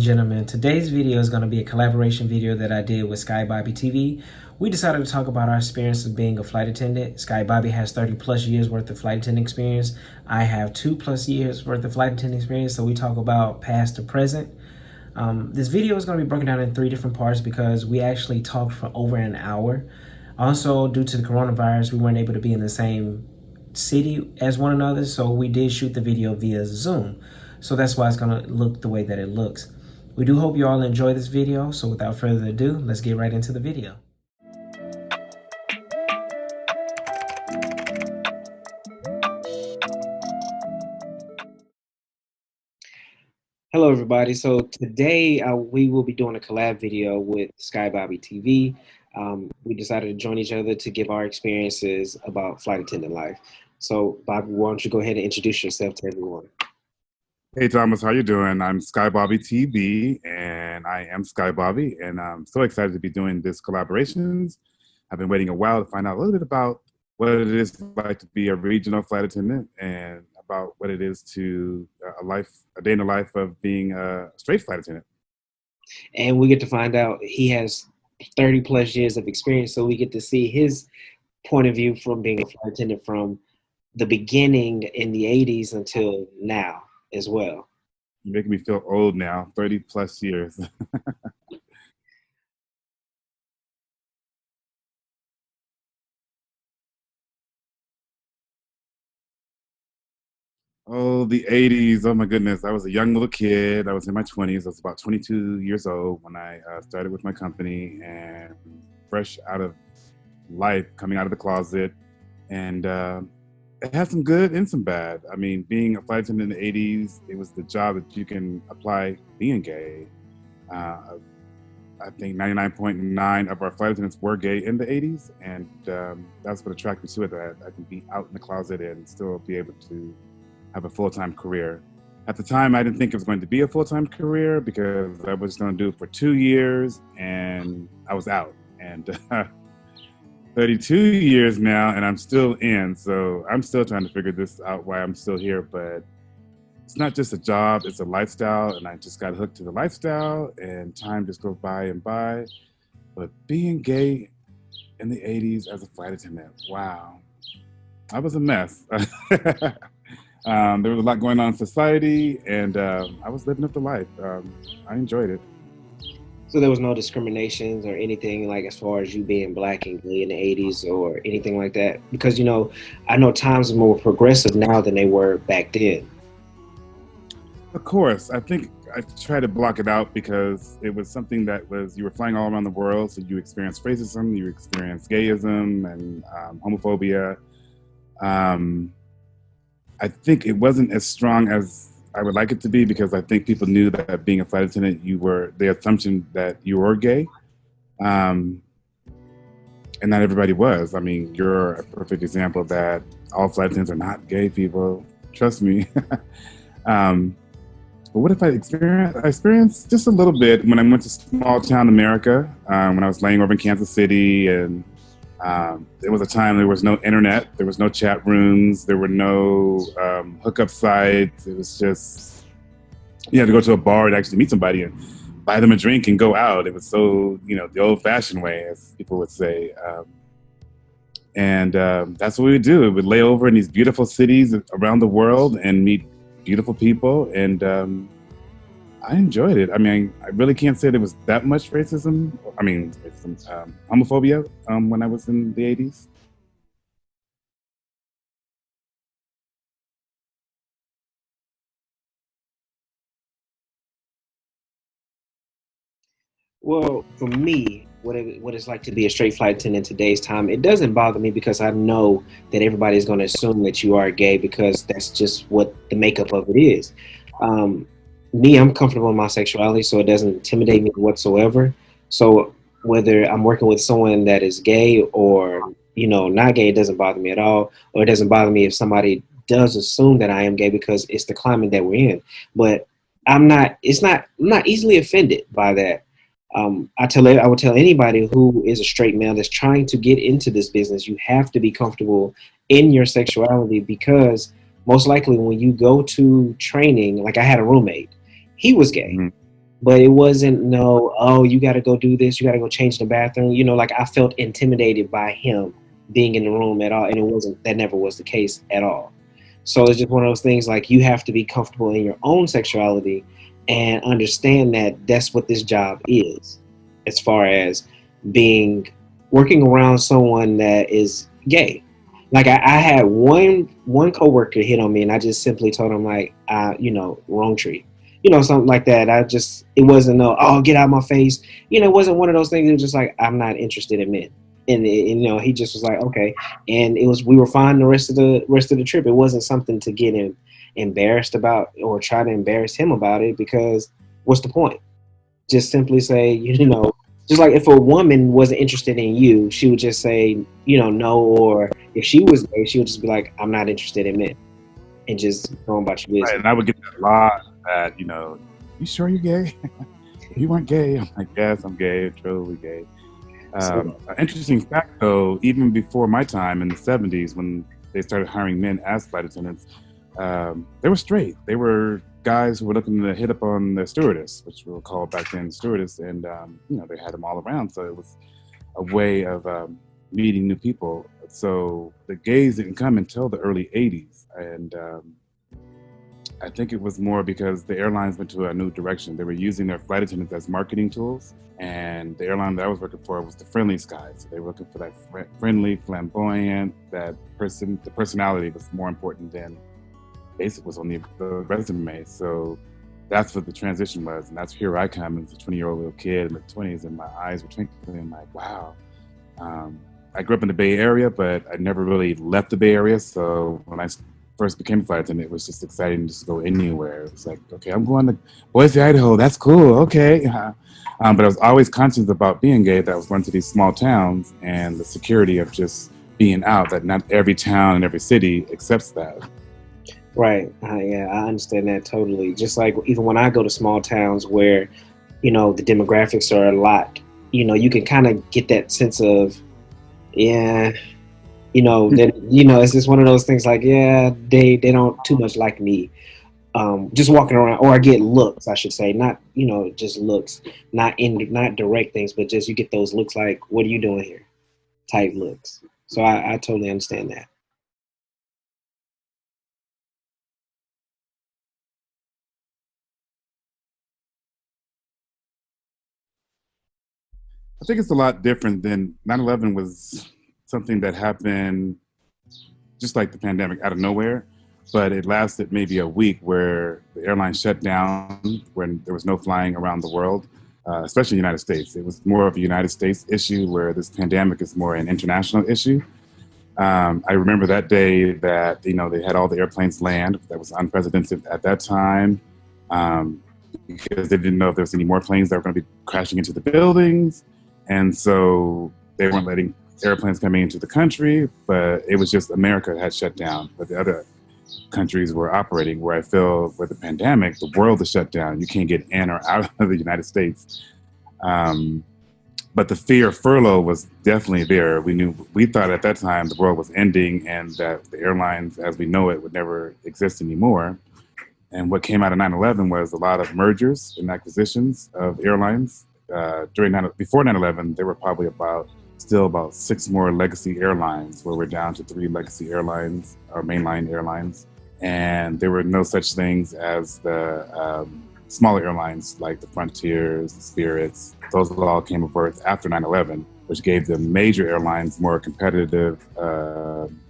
Gentlemen, today's video is going to be a collaboration video that I did with Skybobbytv. We decided to talk about our experience of being a flight attendant. Skybobby has 30 plus years worth of flight attendant experience. I have 2+ years worth of flight attendant experience, so we talk about past to present. This video is going to be broken down in 3 different parts because we actually talked for over an hour. Also, due to the coronavirus, we weren't able to be in the same city as one another, so we did shoot the video via Zoom. So that's why it's going to look the way that it looks. We do hope you all enjoy this video, so without further ado, let's get right into the video. Hello everybody, so today we will be doing a collab video with Skybobbytv. We decided to join each other to give our experiences about flight attendant life. So Bobby, why don't you go ahead and introduce yourself to everyone? Hey Thomas, how you doing? I'm Skybobbytv, and I am Skybobby, and I'm so excited to be doing this collaborations. I've been waiting a while to find out a little bit about what it is like to be a regional flight attendant, and about what it is to a day in the life of being a straight flight attendant. And we get to find out he has 30 plus years of experience, so we get to see his point of view from being a flight attendant from the beginning in the 80s until now as well. You're making me feel old now, 30 plus years. Oh, the 80s. Oh my goodness. I was a young little kid. I was in my 20s. I was about 22 years old when I started with my company, and fresh out of life, coming out of the closet. And it had some good and some bad. I mean, being a flight attendant in the 80s, it was the job that you can apply being gay. I think 99.9 of our flight attendants were gay in the 80s, and that's what attracted me to it, that I can be out in the closet and still be able to have a full-time career. At the time, I didn't think it was going to be a full-time career because I was going to do it for 2 years and I was out. And 32 years now, and I'm still in, so I'm still trying to figure this out, why I'm still here. But it's not just a job, it's a lifestyle, and I just got hooked to the lifestyle, and time just goes by and by. But being gay in the 80s as a flight attendant, wow, I was a mess. There was a lot going on in society, and I was living up the life. I enjoyed it. So there was no discriminations or anything like as far as you being black and gay in the 80s or anything like that? Because, you know, I know times are more progressive now than they were back then. Of course, I think I tried to block it out because it was something that was, you were flying all around the world, so you experienced racism, you experienced gayism and homophobia. I think it wasn't as strong as I would like it to be, because I think people knew that being a flight attendant, the assumption that you were gay. And not everybody was. I mean, you're a perfect example of that. All flight attendants are not gay people. Trust me. But what if I experienced just a little bit when I went to small town America, when I was laying over in Kansas City, and there was a time there was no internet, there was no chat rooms, there were no hookup sites. It was just, you had to go to a bar to actually meet somebody and buy them a drink and go out. It was so, you know, the old-fashioned way, as people would say. And that's what we would do. We would lay over in these beautiful cities around the world and meet beautiful people, and I enjoyed it. I mean, I really can't say there was that much racism. I mean, homophobia when I was in the 80s. Well, for me, what it's like to be a straight flight attendant in today's time, it doesn't bother me because I know that everybody's going to assume that you are gay because that's just what the makeup of it is. Me, I'm comfortable in my sexuality, so it doesn't intimidate me whatsoever. So whether I'm working with someone that is gay or, you know, not gay, it doesn't bother me at all. Or it doesn't bother me if somebody does assume that I am gay because it's the climate that we're in. But I'm not easily offended by that. I would tell anybody who is a straight male that's trying to get into this business, you have to be comfortable in your sexuality, because most likely when you go to training, like I had a roommate, he was gay. Mm-hmm. but it wasn't no, oh, you got to go do this, you got to go change the bathroom. You know, like I felt intimidated by him being in the room at all, and it wasn't, that never was the case at all. So it's just one of those things, like you have to be comfortable in your own sexuality and understand that that's what this job is, as far as being, working around someone that is gay. Like I had one coworker hit on me, and I just simply told him like, you know, wrong tree, you know, something like that. I just, it wasn't no, oh, get out of my face, you know, it wasn't one of those things. It was just like, I'm not interested in men, and you know, he just was like, okay, and it was, we were fine the rest of the trip. It wasn't something to get him embarrassed about or try to embarrass him about it, because what's the point? Just simply say, you know, just like if a woman wasn't interested in you, she would just say, you know, no. Or if she was gay, she would just be like, I'm not interested in men, and just go about your Right, business. and I would get that a lot. That, you know, you sure you're gay? If you weren't gay, I'm like, yes, I'm gay, totally gay. So, An interesting fact, though, even before my time in the '70s, when they started hiring men as flight attendants, they were straight. They were guys who were looking to hit up on the stewardess, which we were called back then stewardess, and you know, they had them all around. So it was a way of meeting new people. So the gays didn't come until the early '80s, and I think it was more because the airlines went to a new direction. They were using their flight attendants as marketing tools, and the airline that I was working for was the Friendly Skies. So they were looking for that friendly, flamboyant, that person. The personality was more important than basic was on the resume. So that's what the transition was, and that's here I come as a 20-year-old little kid in the 20s, and my eyes were twinkling. I'm like, wow. I grew up in the Bay Area, but I never really left the Bay Area. So when I first became a flight attendant, it was just exciting just to go anywhere. It was like, okay, I'm going to Boise, Idaho. That's cool. Okay. But I was always conscious about being gay, that I was going to these small towns and the security of just being out, that not every town and every city accepts that. right, yeah, I understand that totally. Just like even when I go to small towns where, you know, the demographics are a lot, you know, you can kind of get that sense of, yeah, you know, that, you know, it's just one of those things like, yeah, they don't too much like me. Just walking around, or I get looks, I should say, not, you know, just looks, not direct things, but just you get those looks like, what are you doing here? Type looks. So I totally understand that. I think it's a lot different than 9/11 was something that happened just like the pandemic out of nowhere, but it lasted maybe a week where the airline shut down when there was no flying around the world, especially the United States. It was more of a United States issue where this pandemic is more an international issue. I remember that day that, you know, they had all the airplanes land. That was unprecedented at that time, because they didn't know if there was any more planes that were going to be crashing into the buildings, and so they weren't letting airplanes coming into the country. But it was just America had shut down, but the other countries were operating. Where I feel with the pandemic, the world is shut down. You can't get in or out of the United States. Um, but the fear of furlough was definitely there. We thought at that time the world was ending and that the airlines as we know it would never exist anymore. And what came out of 9/11 was a lot of mergers and acquisitions of airlines. Before 9/11, there were probably still about six more legacy airlines, where we're down to three legacy airlines, or mainline airlines. And there were no such things as the smaller airlines like the Frontiers, the Spirits. Those all came aboard after 9/11, which gave the major airlines more competitive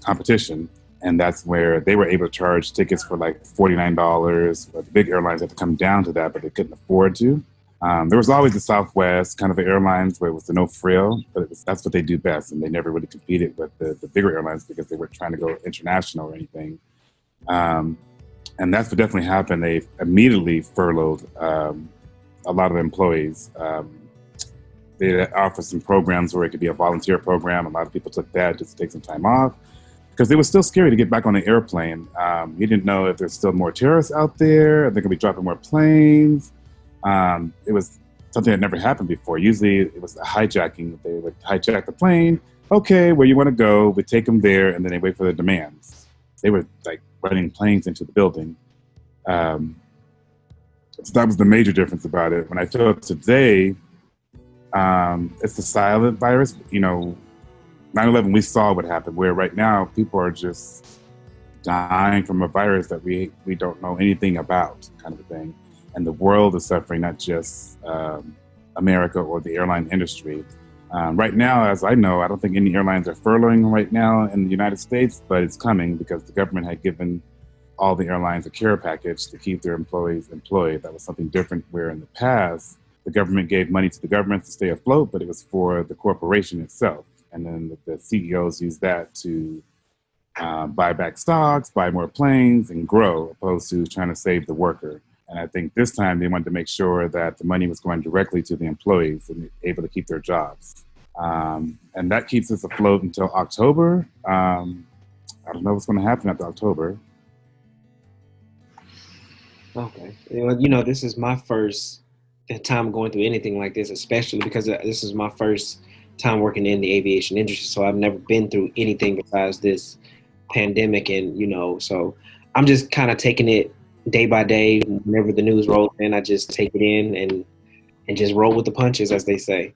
competition. And that's where they were able to charge tickets for like $49. But the big airlines had to come down to that, but they couldn't afford to. There was always the Southwest kind of airlines where it was the no frill, but that's what they do best. And they never really competed with the bigger airlines because they weren't trying to go international or anything. Um, and that's what definitely happened. They immediately furloughed a lot of employees. They offered some programs where it could be a volunteer program. A lot of people took that just to take some time off because it was still scary to get back on the airplane. You didn't know if there's still more terrorists out there. They're going to be dropping more planes. It was something that never happened before. Usually it was a hijacking. They would hijack the plane. Okay, where you want to go? We take them there, and then they wait for the demands. They were like running planes into the building. So that was the major difference about it. When I feel today, it's a silent virus. You know, 9/11, we saw what happened, where right now people are just dying from a virus that we don't know anything about, kind of a thing. And the world is suffering, not just America or the airline industry. Right now, as I know, I don't think any airlines are furloughing right now in the United States, but it's coming because the government had given all the airlines a care package to keep their employees employed. That was something different, where in the past, the government gave money to the government to stay afloat, but it was for the corporation itself. And then the CEOs used that to buy back stocks, buy more planes, and grow, opposed to trying to save the worker. And I think this time they wanted to make sure that the money was going directly to the employees and able to keep their jobs. And that keeps us afloat until October. I don't know what's going to happen after October. Okay. Well, you know, this is my first time going through anything like this, especially because this is my first time working in the aviation industry. So I've never been through anything besides this pandemic. And, you know, so I'm just kind of taking it day by day. Whenever the news rolls in, I just take it in and just roll with the punches, as they say.